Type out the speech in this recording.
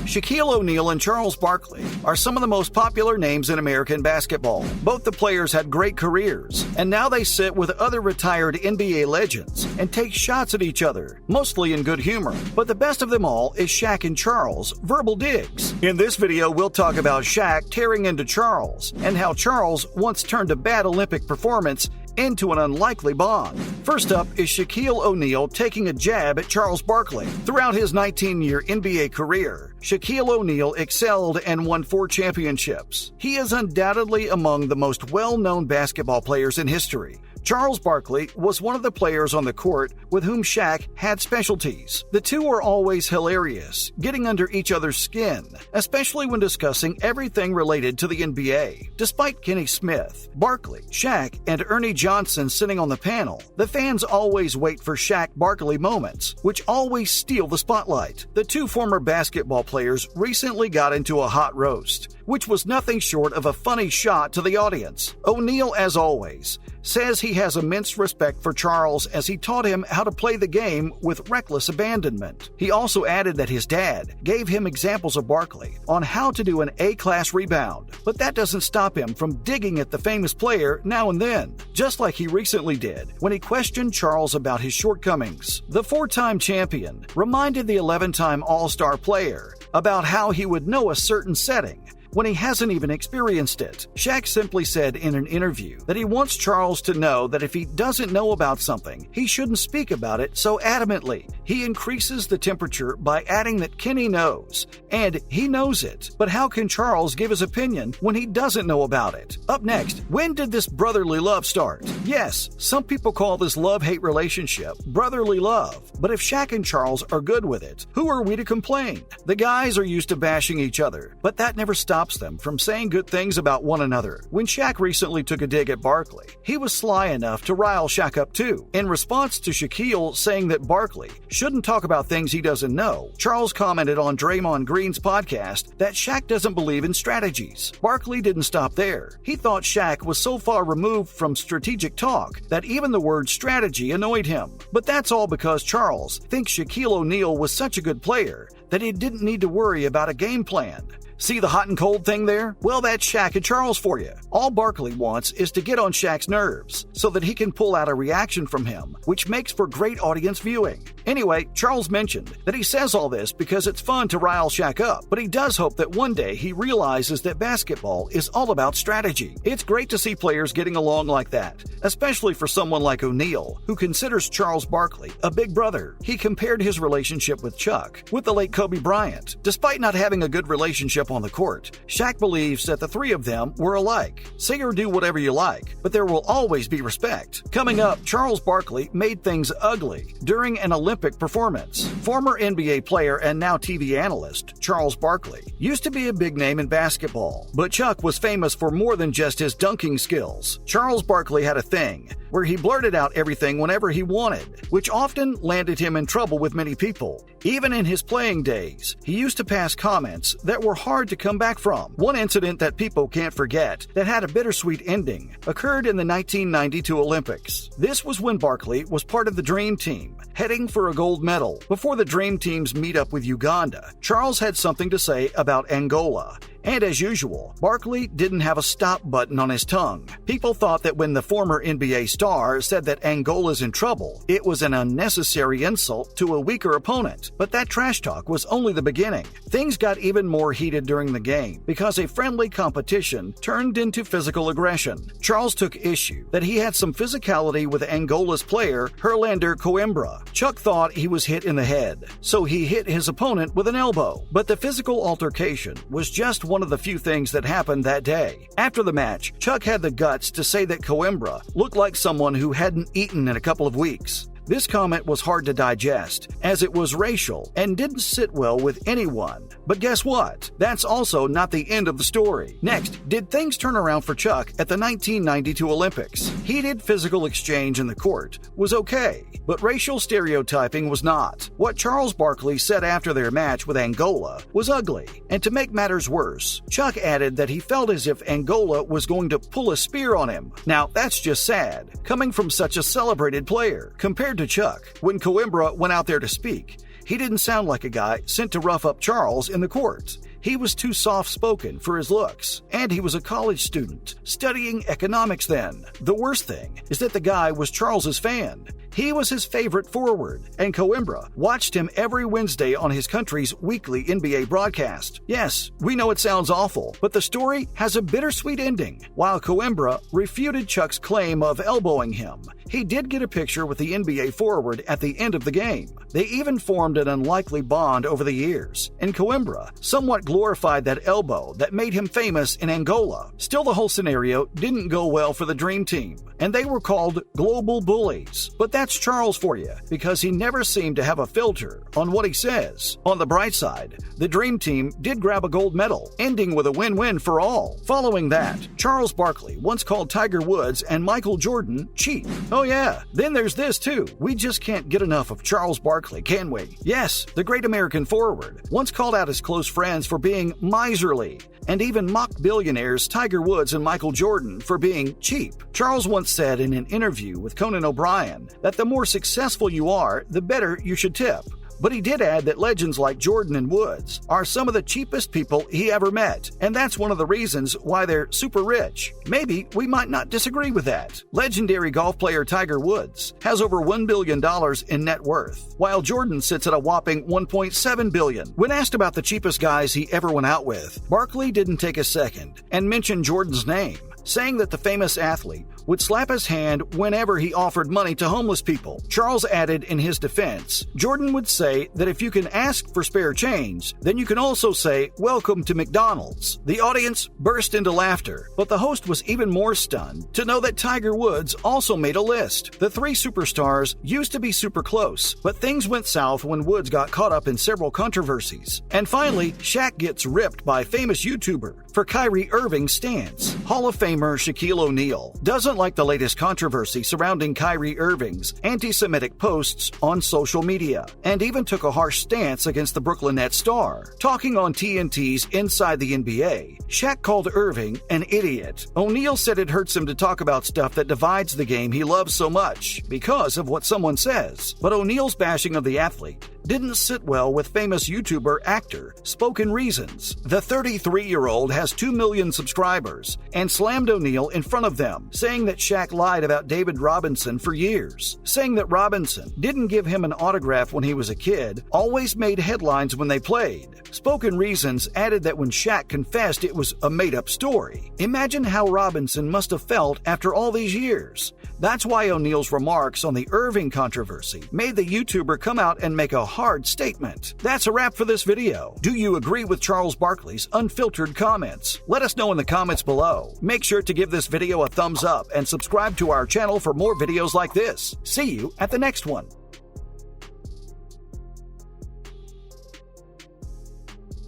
Shaquille O'Neal and Charles Barkley are some of the most popular names in American basketball. Both the players had great careers, and now they sit with other retired NBA legends and take shots at each other, mostly in good humor. But the best of them all is Shaq and Charles' verbal digs. In this video, we'll talk about Shaq tearing into Charles and how Charles once turned a bad Olympic performance into an unlikely bond. First up is Shaquille O'Neal taking a jab at Charles Barkley. Throughout his 19-year NBA career, Shaquille O'Neal excelled and won 4 championships. He is undoubtedly among the most well-known basketball players in history. Charles Barkley was one of the players on the court with whom Shaq had specialties. The two were always hilarious, getting under each other's skin, especially when discussing everything related to the NBA. Despite Kenny Smith, Barkley, Shaq, and Ernie Johnson sitting on the panel, the fans always wait for Shaq-Barkley moments, which always steal the spotlight. The two former basketball players recently got into a hot roast, which was nothing short of a funny shot to the audience. O'Neal, as always, says he has immense respect for Charles as he taught him how to play the game with reckless abandonment. He also added that his dad gave him examples of Barkley on how to do an A-class rebound, but that doesn't stop him from digging at the famous player now and then, just like he recently did when he questioned Charles about his shortcomings. The 4-time champion reminded the 11-time All-Star player about how he would know a certain setting when he hasn't even experienced it. Shaq simply said in an interview that he wants Charles to know that if he doesn't know about something, he shouldn't speak about it so adamantly. He increases the temperature by adding that Kenny knows, and he knows it. But how can Charles give his opinion when he doesn't know about it? Up next, when did this brotherly love start? Yes, some people call this love-hate relationship brotherly love, but if Shaq and Charles are good with it, who are we to complain? The guys are used to bashing each other, but that never stops them from saying good things about one another. When Shaq recently took a dig at Barkley, he was sly enough to rile Shaq up too. In response to Shaquille saying that Barkley shouldn't talk about things he doesn't know, Charles commented on Draymond Green's podcast that Shaq doesn't believe in strategies. Barkley didn't stop there. He thought Shaq was so far removed from strategic talk that even the word strategy annoyed him. But that's all because Charles thinks Shaquille O'Neal was such a good player that he didn't need to worry about a game plan. See the hot and cold thing there? Well, that's Shaq and Charles for you. All Barkley wants is to get on Shaq's nerves so that he can pull out a reaction from him, which makes for great audience viewing. Anyway, Charles mentioned that he says all this because it's fun to rile Shaq up, but he does hope that one day he realizes that basketball is all about strategy. It's great to see players getting along like that, especially for someone like O'Neal, who considers Charles Barkley a big brother. He compared his relationship with Chuck with the late Kobe Bryant. Despite not having a good relationship on the court, Shaq believes that the three of them were alike. Say or do whatever you like, but there will always be respect. Coming up, Charles Barkley made things ugly during an Olympic performance. Former NBA player and now TV analyst Charles Barkley used to be a big name in basketball, but Chuck was famous for more than just his dunking skills. Charles Barkley had a thing where he blurted out everything whenever he wanted, which often landed him in trouble with many people. Even in his playing days, he used to pass comments that were hard to come back from. One incident that people can't forget that had a bittersweet ending occurred in the 1992 Olympics. This was when Barkley was part of the Dream Team, heading for a gold medal. Before the Dream Team's meet-up with Uganda, Charles had something to say about Angola. And as usual, Barkley didn't have a stop button on his tongue. People thought that when the former NBA star said that Angola's in trouble, it was an unnecessary insult to a weaker opponent. But that trash talk was only the beginning. Things got even more heated during the game because a friendly competition turned into physical aggression. Charles took issue that he had some physicality with Angola's player, Herlander Coimbra. Chuck thought he was hit in the head, so he hit his opponent with an elbow. But the physical altercation was just one of the few things that happened that day. After the match, Chuck had the guts to say that Coimbra looked like someone who hadn't eaten in a couple of weeks. This comment was hard to digest, as it was racial and didn't sit well with anyone. But guess what? That's also not the end of the story. Next, did things turn around for Chuck at the 1992 Olympics? Heated physical exchange in the court was okay, but racial stereotyping was not. What Charles Barkley said after their match with Angola was ugly, and to make matters worse, Chuck added that he felt as if Angola was going to pull a spear on him. Now, that's just sad, coming from such a celebrated player. Compared to Chuck, when Coimbra went out there to speak, He didn't sound like a guy sent to rough up Charles in the court. He was too soft-spoken for his looks, and he was a college student, studying economics then. The worst thing is that the guy was Charles's fan. He was his favorite forward, and Coimbra watched him every Wednesday on his country's weekly NBA broadcast. Yes, we know it sounds awful, but the story has a bittersweet ending. While Coimbra refuted Chuck's claim of elbowing him, he did get a picture with the NBA forward at the end of the game. They even formed an unlikely bond over the years, and Coimbra somewhat glorified that elbow that made him famous in Angola. Still, the whole scenario didn't go well for the Dream Team, and they were called global bullies. But that's Charles for you, because he never seemed to have a filter on what he says. On the bright side, the Dream Team did grab a gold medal, ending with a win-win for all. Following that, Charles Barkley once called Tiger Woods and Michael Jordan cheap. Oh yeah, then there's this too. We just can't get enough of Charles Barkley, can we? Yes, the great American forward once called out his close friends for being miserly, and even mocked billionaires Tiger Woods and Michael Jordan for being cheap. Charles once said in an interview with Conan O'Brien that the more successful you are, the better you should tip. But he did add that legends like Jordan and Woods are some of the cheapest people he ever met, and that's one of the reasons why they're super rich. Maybe we might not disagree with that. Legendary golf player Tiger Woods has over $1 billion in net worth, while Jordan sits at a whopping $1.7 billion. When asked about the cheapest guys he ever went out with, Barkley didn't take a second and mentioned Jordan's name, saying that the famous athlete would slap his hand whenever he offered money to homeless people. Charles added in his defense, Jordan would say that if you can ask for spare change, then you can also say, "Welcome to McDonald's." The audience burst into laughter, but the host was even more stunned to know that Tiger Woods also made a list. The three superstars used to be super close, but things went south when Woods got caught up in several controversies. And finally, Shaq gets ripped by famous YouTuber for Kyrie Irving's stance. Hall of Famer Shaquille O'Neal doesn't like the latest controversy surrounding Kyrie Irving's anti-Semitic posts on social media, and even took a harsh stance against the Brooklyn Nets star. Talking on TNT's Inside the NBA, Shaq called Irving an idiot. O'Neal said it hurts him to talk about stuff that divides the game he loves so much because of what someone says. But O'Neal's bashing of the athlete didn't sit well with famous YouTuber actor Spoken Reasons. The 33-year-old has 2 million subscribers and slammed O'Neal in front of them, saying that Shaq lied about David Robinson for years, saying that Robinson didn't give him an autograph when he was a kid, always made headlines when they played. Spoken Reasons added that when Shaq confessed it was a made-up story. Imagine how Robinson must have felt after all these years. That's why O'Neal's remarks on the Irving controversy made the YouTuber come out and make a hard statement. That's a wrap for this video. Do you agree with Charles Barkley's unfiltered comments? Let us know in the comments below. Make sure to give this video a thumbs up and subscribe to our channel for more videos like this. See you at the next one.